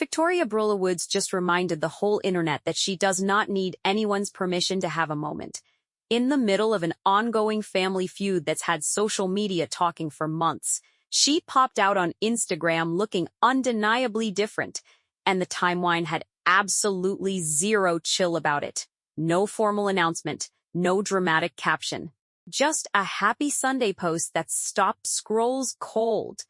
Victoria Brula Woods just reminded the whole internet that she does not need anyone's permission to have a moment. In the middle of an ongoing family feud that's had social media talking for months, she popped out on Instagram looking undeniably different, and the timeline had absolutely zero chill about it. No formal announcement, no dramatic caption. Just a happy Sunday post that stopped scrolls cold.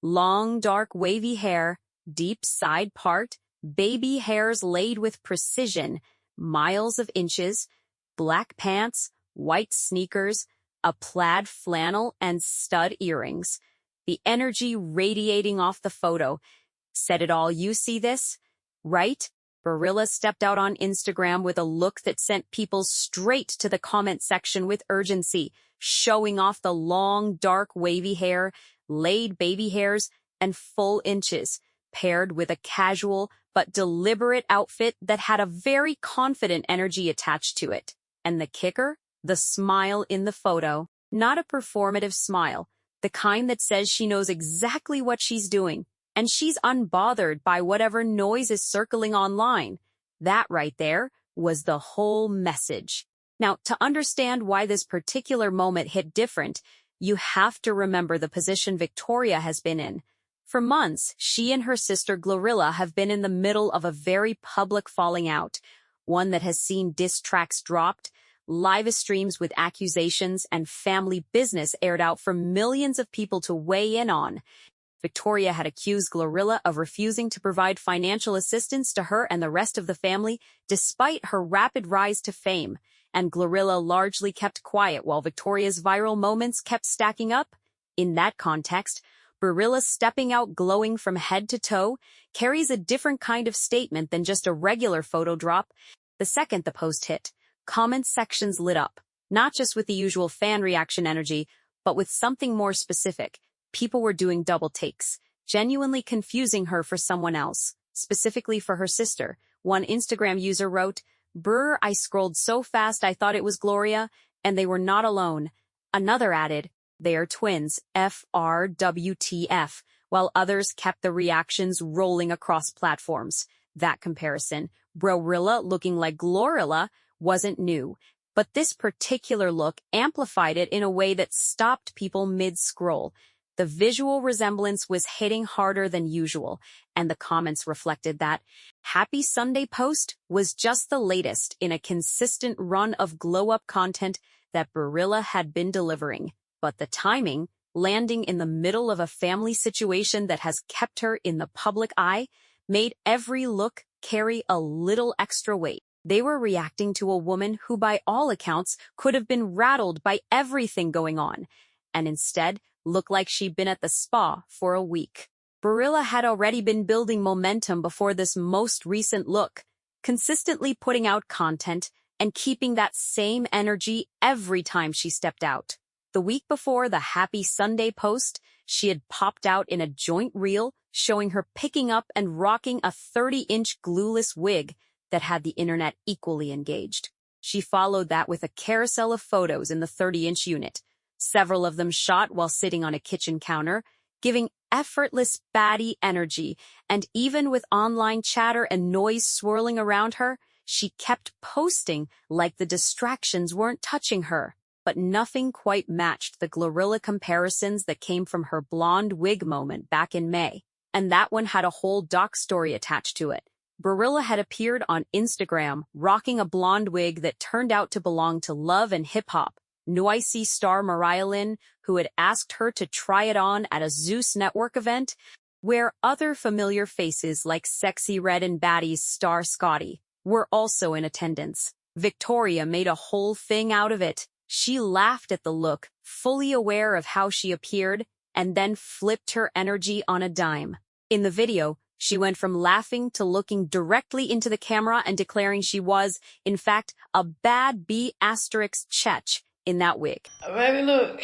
Long, dark, wavy hair, deep side part, baby hairs laid with precision, miles of inches, black pants, white sneakers, a plaid flannel, and stud earrings. The energy radiating off the photo said it all. You see this, right? Brilla stepped out on Instagram with a look that sent people straight to the comment section with urgency, showing off the long, dark, wavy hair, laid baby hairs, and full inches, paired with a casual but deliberate outfit that had a very confident energy attached to it. And the kicker? The smile in the photo. Not a performative smile, the kind that says she knows exactly what she's doing, and she's unbothered by whatever noise is circling online. That right there was the whole message. Now, to understand why this particular moment hit different, you have to remember the position Victoria has been in. For months, she and her sister Glorilla have been in the middle of a very public falling out, one that has seen diss tracks dropped, live streams with accusations, and family business aired out for millions of people to weigh in on. Victoria had accused Glorilla of refusing to provide financial assistance to her and the rest of the family, despite her rapid rise to fame, and Glorilla largely kept quiet while Victoria's viral moments kept stacking up. In that context, Brilla stepping out glowing from head to toe carries a different kind of statement than just a regular photo drop. The second the post hit, comment sections lit up, not just with the usual fan reaction energy, but with something more specific. People were doing double takes, genuinely confusing her for someone else, specifically for her sister. One Instagram user wrote, "Brr, I scrolled so fast I thought it was Gloria, and they were not alone." Another added, "They are twins, FRWTF," while others kept the reactions rolling across platforms. That comparison, Brilla looking like Glorilla, wasn't new, but this particular look amplified it in a way that stopped people mid-scroll. The visual resemblance was hitting harder than usual, and the comments reflected that. Happy Sunday post was just the latest in a consistent run of glow-up content that Brilla had been delivering. But the timing, landing in the middle of a family situation that has kept her in the public eye, made every look carry a little extra weight. They were reacting to a woman who, by all accounts, could have been rattled by everything going on, and instead looked like she'd been at the spa for a week. Brilla had already been building momentum before this most recent look, consistently putting out content and keeping that same energy every time she stepped out. The week before the Happy Sunday post, she had popped out in a joint reel showing her picking up and rocking a 30-inch glueless wig that had the internet equally engaged. She followed that with a carousel of photos in the 30-inch unit, several of them shot while sitting on a kitchen counter, giving effortless baddie energy, and even with online chatter and noise swirling around her, she kept posting like the distractions weren't touching her. But nothing quite matched the Glorilla comparisons that came from her blonde wig moment back in May, and that one had a whole doc story attached to it. Brilla had appeared on Instagram rocking a blonde wig that turned out to belong to Love and Hip Hop NYC star Mariah Lynn, who had asked her to try it on at a Zeus Network event, where other familiar faces like Sexy Red and Baddies star Scotty were also in attendance. Victoria made a whole thing out of it. She laughed at the look, fully aware of how she appeared, and then flipped her energy on a dime. In the video, she went from laughing to looking directly into the camera and declaring she was, in fact, a bad B*Chech in that wig. Baby, look.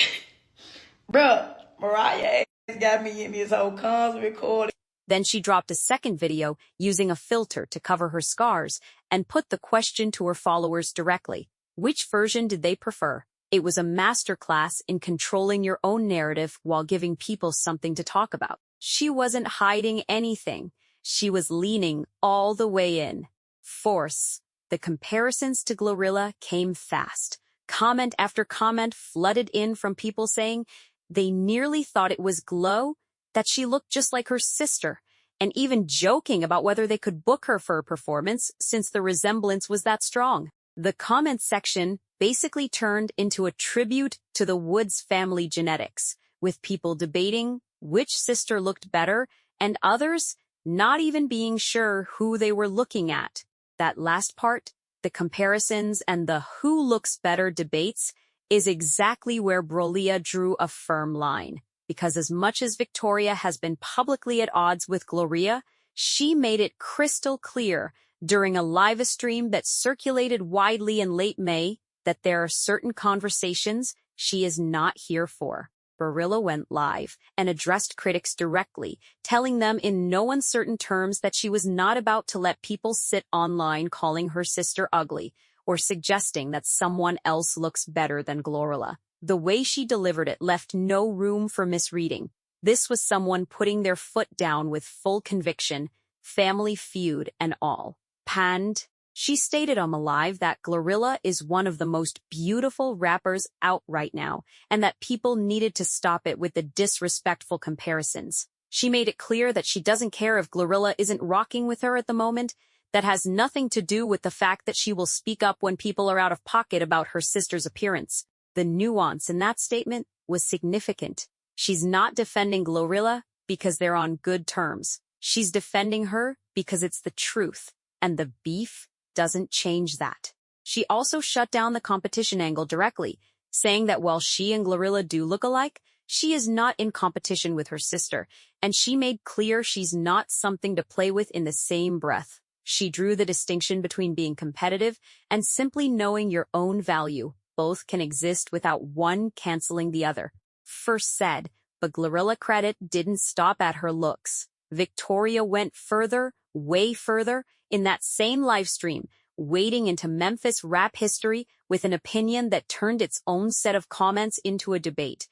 Bruh, Mariah got me in this whole cons recording. Then she dropped a second video using a filter to cover her scars and put the question to her followers directly. Which version did they prefer? It was a masterclass in controlling your own narrative while giving people something to talk about. She wasn't hiding anything. She was leaning all the way in. Force. The comparisons to Glorilla came fast. Comment after comment flooded in from people saying they nearly thought it was Glow, that she looked just like her sister, and even joking about whether they could book her for a performance since the resemblance was that strong. The comment section basically turned into a tribute to the Woods family genetics, with people debating which sister looked better and others not even being sure who they were looking at. That last part, the comparisons and the who looks better debates, is exactly where Brolia drew a firm line. Because as much as Victoria has been publicly at odds with Gloria, she made it crystal clear during a live stream that circulated widely in late May that there are certain conversations she is not here for. Barilla went live and addressed critics directly, telling them in no uncertain terms that she was not about to let people sit online calling her sister ugly or suggesting that someone else looks better than Glorilla. The way she delivered it left no room for misreading. This was someone putting their foot down with full conviction, family feud and all. Panned, she stated on the live that Glorilla is one of the most beautiful rappers out right now, and that people needed to stop it with the disrespectful comparisons. She made it clear that she doesn't care if Glorilla isn't rocking with her at the moment. That has nothing to do with the fact that she will speak up when people are out of pocket about her sister's appearance. The nuance in that statement was significant. She's not defending Glorilla because they're on good terms. She's defending her because it's the truth, and the beef doesn't change that. She also shut down the competition angle directly, saying that while she and Glorilla do look alike, she is not in competition with her sister, and she made clear she's not something to play with in the same breath. She drew the distinction between being competitive and simply knowing your own value. Both can exist without one canceling the other. First said, but Glorilla credit didn't stop at her looks. Victoria went further, way further, in that same live stream, wading into Memphis rap history with an opinion that turned its own set of comments into a debate.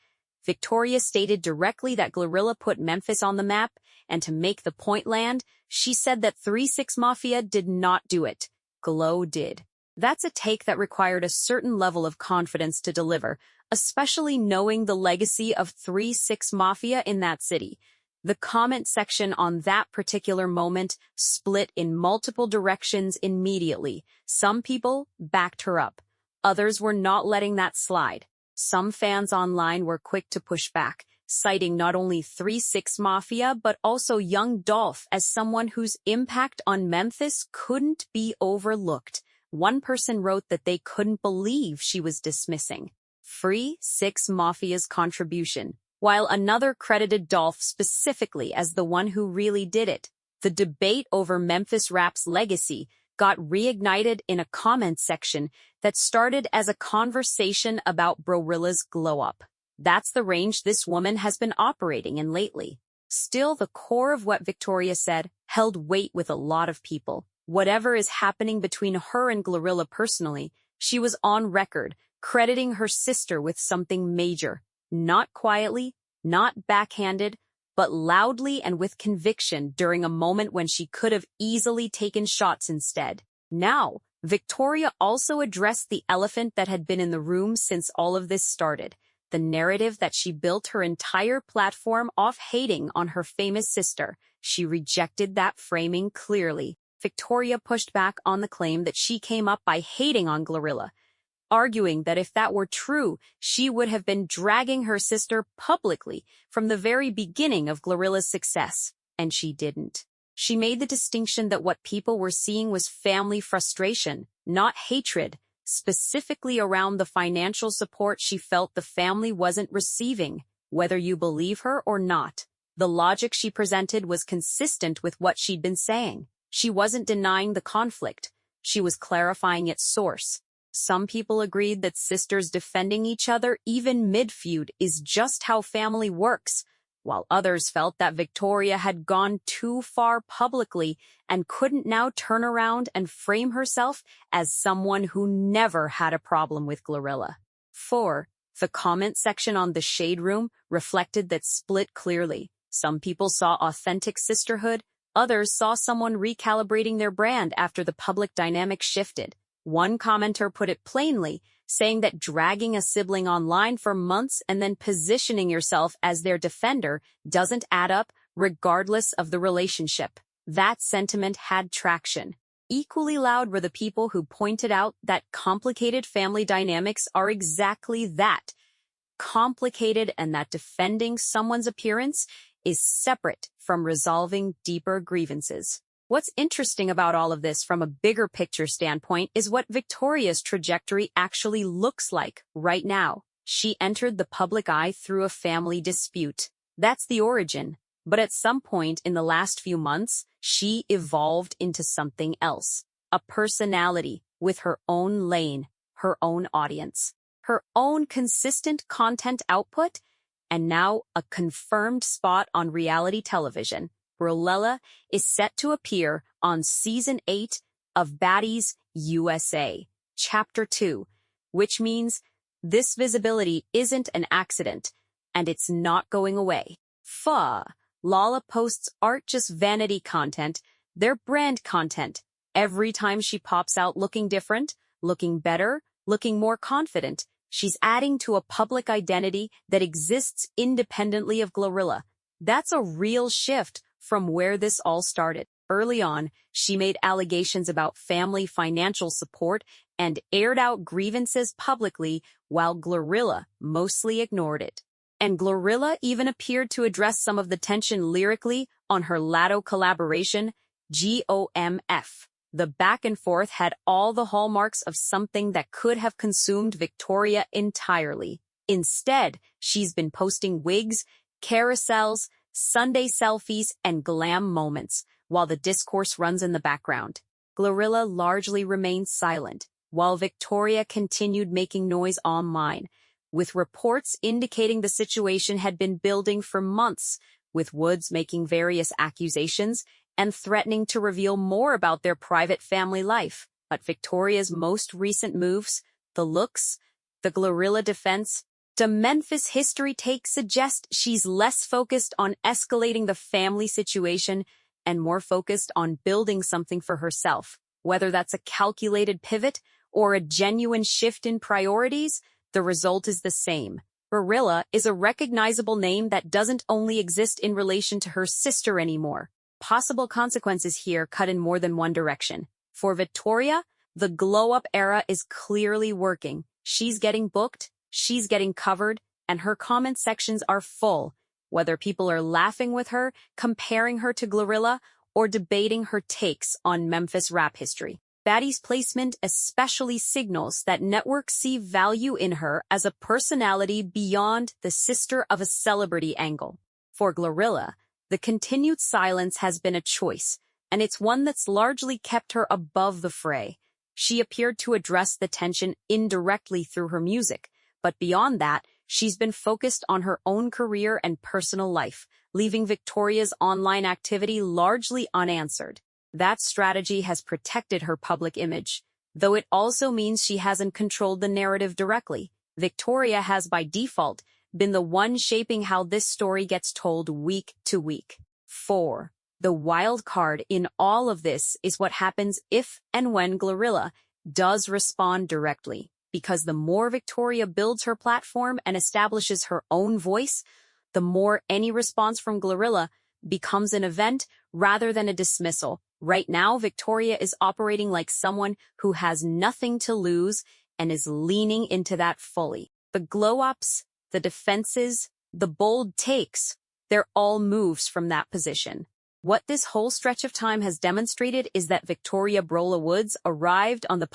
Victoria stated directly that Glorilla put Memphis on the map, and to make the point land, she said that 3-6 Mafia did not do it. Glow did. That's a take that required a certain level of confidence to deliver, especially knowing the legacy of 3-6 Mafia in that city. The comment section on that particular moment split in multiple directions immediately. Some people backed her up. Others were not letting that slide. Some fans online were quick to push back, citing not only 3-6 Mafia but also Young Dolph as someone whose impact on Memphis couldn't be overlooked. One person wrote that they couldn't believe she was dismissing 3-6 Mafia's contribution, while another credited Dolph specifically as the one who really did it. The debate over Memphis rap's legacy got reignited in a comment section that started as a conversation about Glorilla's glow-up. That's the range this woman has been operating in lately. Still, the core of what Victoria said held weight with a lot of people. Whatever is happening between her and Glorilla personally, she was on record crediting her sister with something major. Not quietly, not backhanded, but loudly and with conviction during a moment when she could have easily taken shots instead. Now, Victoria also addressed the elephant that had been in the room since all of this started, the narrative that she built her entire platform off hating on her famous sister. She rejected that framing clearly. Victoria pushed back on the claim that she came up by hating on Glorilla, arguing that if that were true, she would have been dragging her sister publicly from the very beginning of Glorilla's success, and she didn't. She made the distinction that what people were seeing was family frustration, not hatred, specifically around the financial support she felt the family wasn't receiving, whether you believe her or not. The logic she presented was consistent with what she'd been saying. She wasn't denying the conflict. She was clarifying its source. Some people agreed that sisters defending each other even mid-feud is just how family works, while others felt that Victoria had gone too far publicly and couldn't now turn around and frame herself as someone who never had a problem with Glorilla. 4. The comment section on the Shade Room reflected that split clearly. Some people saw authentic sisterhood, Others saw someone recalibrating their brand after the public dynamic shifted. One commenter put it plainly, saying that dragging a sibling online for months and then positioning yourself as their defender doesn't add up, regardless of the relationship. That sentiment had traction. Equally loud were the people who pointed out that complicated family dynamics are exactly that, complicated, and that defending someone's appearance is separate from resolving deeper grievances. What's interesting about all of this from a bigger picture standpoint is what Victoria's trajectory actually looks like right now. She entered the public eye through a family dispute. That's the origin. But at some point in the last few months, she evolved into something else. A personality with her own lane, her own audience, her own consistent content output, and now a confirmed spot on reality television. Glorilla is set to appear on Season 8 of Baddies USA, Chapter 2, which means this visibility isn't an accident, and it's not going away. Lala posts aren't just vanity content, they're brand content. Every time she pops out looking different, looking better, looking more confident, she's adding to a public identity that exists independently of Glorilla. That's a real shift from where this all started. Early on, she made allegations about family financial support and aired out grievances publicly, while Glorilla mostly ignored it. And Glorilla even appeared to address some of the tension lyrically on her Latto collaboration, GOMF. The back and forth had all the hallmarks of something that could have consumed Victoria entirely. Instead, she's been posting wigs, carousels, Sunday selfies, and glam moments, while the discourse runs in the background. Glorilla largely remained silent, while Victoria continued making noise online, with reports indicating the situation had been building for months, with Woods making various accusations and threatening to reveal more about their private family life. But Victoria's most recent moves, the looks, the Glorilla defense, the Memphis history take suggest she's less focused on escalating the family situation and more focused on building something for herself. Whether that's a calculated pivot or a genuine shift in priorities, the result is the same. Glorilla is a recognizable name that doesn't only exist in relation to her sister anymore. Possible consequences here cut in more than one direction. For Victoria, the glow-up era is clearly working. She's getting booked, she's getting covered, and her comment sections are full, whether people are laughing with her, comparing her to Glorilla, or debating her takes on Memphis rap history. Baddies' placement especially signals that networks see value in her as a personality beyond the sister of a celebrity angle. For Glorilla, the continued silence has been a choice, and it's one that's largely kept her above the fray. She appeared to address the tension indirectly through her music, but beyond that, she's been focused on her own career and personal life, leaving Victoria's online activity largely unanswered. That strategy has protected her public image, though it also means she hasn't controlled the narrative directly. Victoria has, by default, been the one shaping how this story gets told week to week. 4. The wild card in all of this is what happens if and when Glorilla does respond directly, because the more Victoria builds her platform and establishes her own voice, the more any response from Glorilla becomes an event rather than a dismissal. Right now, Victoria is operating like someone who has nothing to lose and is leaning into that fully. The glow-ups, the defenses, the bold takes, they're all moves from that position. What this whole stretch of time has demonstrated is that Victoria Brola Woods arrived on the